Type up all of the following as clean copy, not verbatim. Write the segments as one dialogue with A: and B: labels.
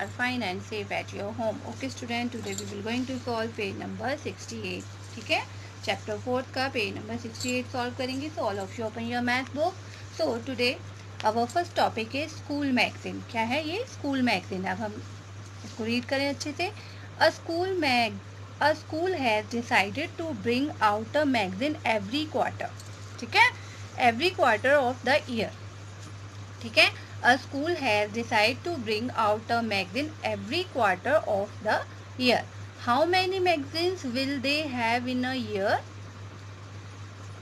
A: are fine and safe at your home. Okay student, today we will going to solve page number 68. ठीक है, chapter 4 का page number 68 solve करेंगे. So all of you open your math book. So today our first topic is school magazine. क्या है ये? School magazine. अब हम इसको read करें अच्छे से. A school has decided to bring out a magazine every quarter. ठीक है, every quarter of the year. ठीक है, a school has decided to bring out a magazine every quarter of the year. How many magazines will they have in a year?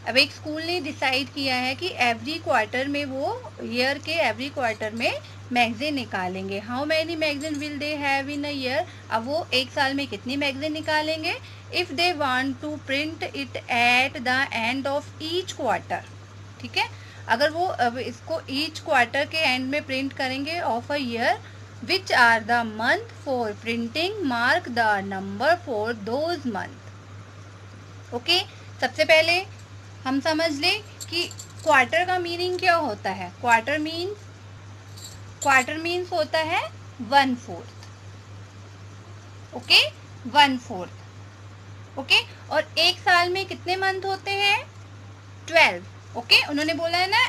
A: अब एक school ने decide किया है कि एवरी क्वार्टर में वो ईयर के एवरी क्वार्टर में मैगजीन निकालेंगे. How many magazine will they have in a year? अब वो एक साल में कितनी मैगजीन निकालेंगे? If they want to print it at the end of each quarter. ठीक है, अगर वो अब इसको ईच क्वार्टर के एंड में प्रिंट करेंगे of a year, which are the month for printing, mark the number for those month. Okay, सबसे पहले हम समझ लें कि क्वार्टर का मीनिंग क्या होता है. क्वार्टर मीन्स होता है 1/4. ओके, 1/4. ओके, और एक साल में कितने मंथ होते हैं? 12. ओके, उन्होंने बोला है ना,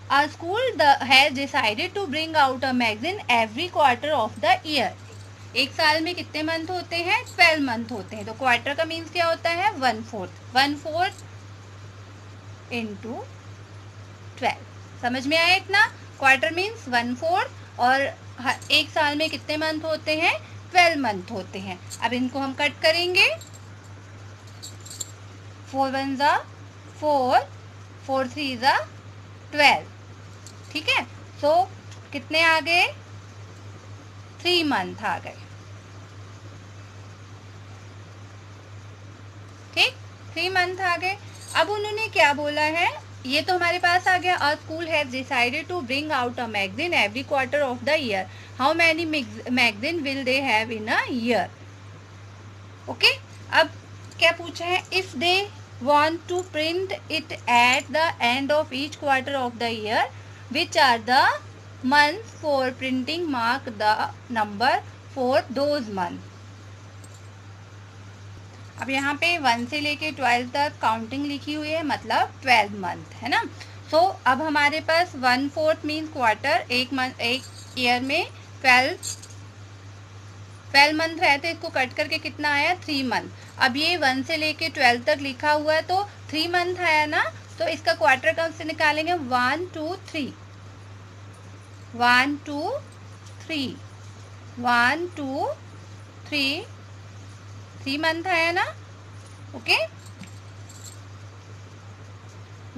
A: a school has decided to bring out a magazine every quarter of the year. एक साल में कितने मंथ होते हैं? 12 मंथ होते हैं. तो क्वार्टर का मीन्स क्या होता है? 1/4. 1/4 into 12. समझ में आया इतना? क्वार्टर मीन्स 1/4 और एक साल में कितने मंथ होते हैं? 12 मंथ होते हैं. अब इनको हम कट करेंगे. 4 1 जा 4, 4 3 जा 12. ठीक है, सो कितने आ गए? 3 मंथ आ गए. ठीक, 3 मंथ आ गए. अब उन्होंने क्या बोला है, ये तो हमारे पास आ गया. A school has decided to bring out a magazine every quarter of the year. How many magazine will they have in a year? Okay, अब क्या पूछा है? इफ दे want to print it at the end of each quarter of the year, which are the months for printing, mark the number for those months. अब यहाँ पे 1 से लेके 12 तक काउंटिंग लिखी हुई है, मतलब 12 मंथ है ना. सो अब हमारे पास 1/4 मीन्स क्वार्टर. एक ईयर में 12 मंथ रहते, इसको कट करके कितना आया? 3 मंथ. अब ये 1 से लेके 12 तक लिखा हुआ है तो 3 मंथ आया ना, तो इसका क्वार्टर कौन से निकालेंगे? 1 2 3. 1 2 3 1 2 3 3 मंथ आया ना. ओके,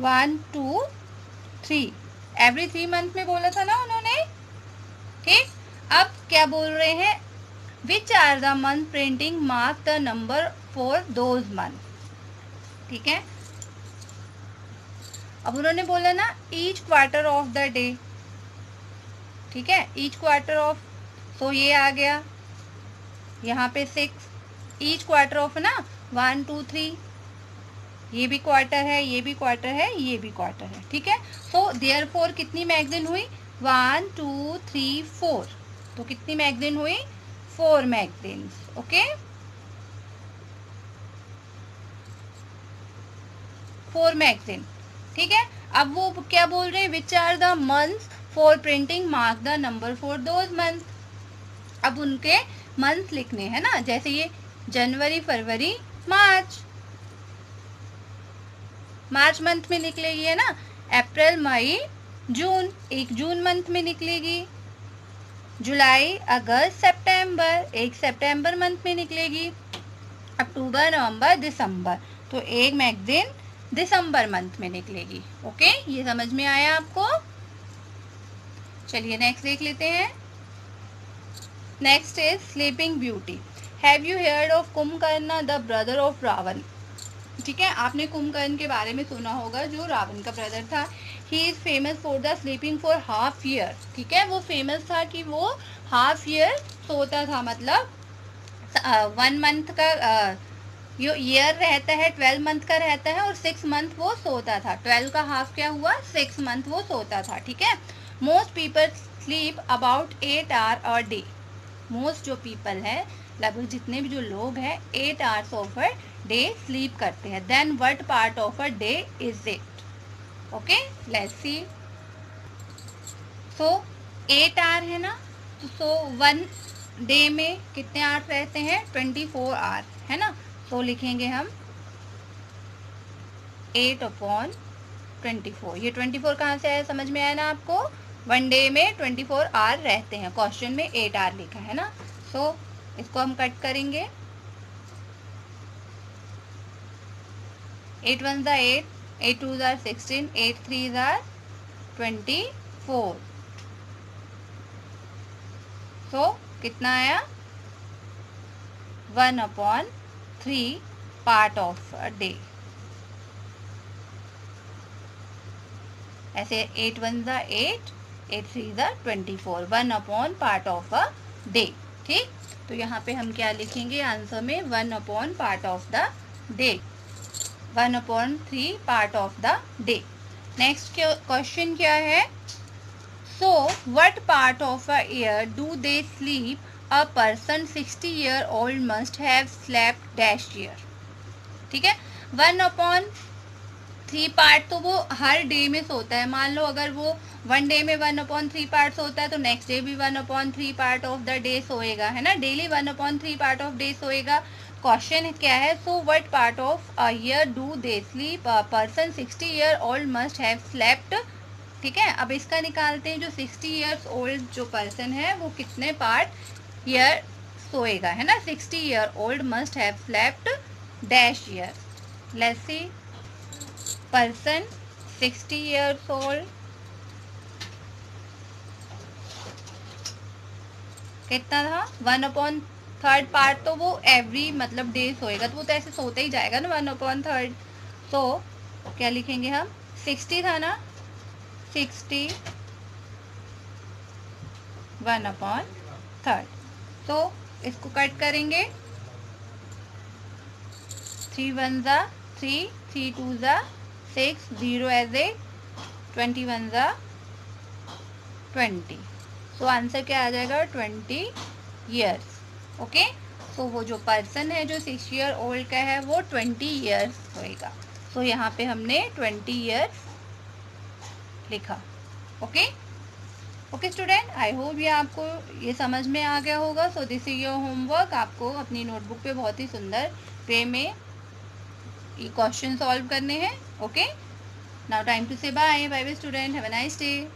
A: 1 2 3 एवरी 3 मंथ में बोला था ना उन्होंने. ठीक, अब क्या बोल रहे हैं? Which are the month printing, mark the number for those month. ठीक है, अब उन्होंने बोला ना each quarter of the day. ठीक है, each quarter of, तो ये आ गया यहाँ पे 6. each quarter of ना 1 2 3, ये भी क्वार्टर है, ये भी क्वार्टर है, ये भी क्वार्टर है. ठीक है, सो देयरफॉर कितनी मैगजीन हुई? 1 2 3 4. तो कितनी मैगजीन हुई? 4 मैगजीन्स. Okay, 4 magazine. ठीक है, अब वो क्या बोल रहे हैं? Which are the months for printing, mark the number for those month. अब उनके मंथ लिखने हैं ना, जैसे ये जनवरी फरवरी मार्च. मार्च मंथ में निकलेगी है ना. अप्रैल मई जून, एक जून मंथ में निकलेगी. जुलाई अगस्त सितंबर, एक सितंबर मंथ में निकलेगी. अक्टूबर नवंबर दिसंबर, तो एक मैगजीन दिसंबर मंथ में निकलेगी. ओके, ये समझ में आया आपको? चलिए नेक्स्ट देख लेते हैं. Next is sleeping beauty. Have you heard of Kumbhakarna the brother of Ravana? ठीक है, आपने कुंभकर्ण के बारे में सुना होगा, जो रावण का ब्रदर था. He is famous for the sleeping for half year. ठीक है, वो फेमस था कि वो हाफ ईयर सोता था, मतलब 1 मंथ का जो ईयर रहता है 12 मंथ का रहता है, और 6 मंथ वो सोता था. 12 का हाफ क्या हुआ? 6 मंथ वो सोता था. ठीक है, most people sleep about 8 hour a day. Most जो पीपल है, लगभग जितने भी जो लोग हैं 8 hours of a day sleep करते हैं। Then what part of a day is it? Okay, let's see. So 8 hour है ना, तो 1 डे में कितने आवर रहते हैं? 24 आवर है ना। तो लिखेंगे हम 8/24। ये 24 कहाँ से आया, समझ में आया ना आपको? 1 डे में 24 आवर रहते हैं, क्वेश्चन में 8 आवर लिखा है ना। सो इसको हम कट करेंगे। 8 1 8, 8 2 16, 8 3 24। सो कितना आया? 1/3 पार्ट ऑफ अ डे। ऐसे 8 1 8, 8 3 24, 1 पार्ट ऑफ अ डे। ठीक, तो यहाँ पे हम क्या लिखेंगे आंसर में? 1 part of the day, 1/3 part of the day. Next question क्या है? So what part of a year do they sleep? A person 60 year old must have slept dash year. ठीक है, 1/3 पार्ट तो वो हर डे में सोता है। मान लो अगर वो 1 डे में 1/3 पार्ट सोता है, तो नेक्स्ट डे भी 1/3 पार्ट ऑफ द डे सोएगा, है ना। डेली 1/3 पार्ट ऑफ डे सोएगा। क्वेश्चन क्या है? So what part of a year do they sleep? A person 60 year old must have slept. ठीक है, अब इसका निकालते हैं। जो 60 ईयर्स ओल्ड जो पर्सन है वो कितने पार्ट ईयर सोएगा, है ना। 60 year old must have slept dash year. Let's see. Person 60 years old कितना था? 1/3 पार्ट तो वो एवरी मतलब डे सोएगा, तो वो तो ऐसे सोते ही जाएगा ना 1/3। तो क्या लिखेंगे हम? 60 था ना, 60 1/3। तो इसको कट करेंगे। 3 1 3, 3 2 6, 0 एज 21 20। सो आंसर क्या आ जाएगा? 20 ईयर्स। ओके, सो वो जो पर्सन है जो 6 ईयर ओल्ड का है वो 20 ईयर्स होएगा। सो यहाँ पे हमने 20 ईयर्स लिखा। Okay okay student, I hope ये आपको ये समझ में आ गया होगा। So this is your homework. आपको अपनी नोटबुक पे बहुत ही सुंदर वे में ये क्वेश्चन सॉल्व करने हैं। Okay, now time to say bye bye student, have a nice day.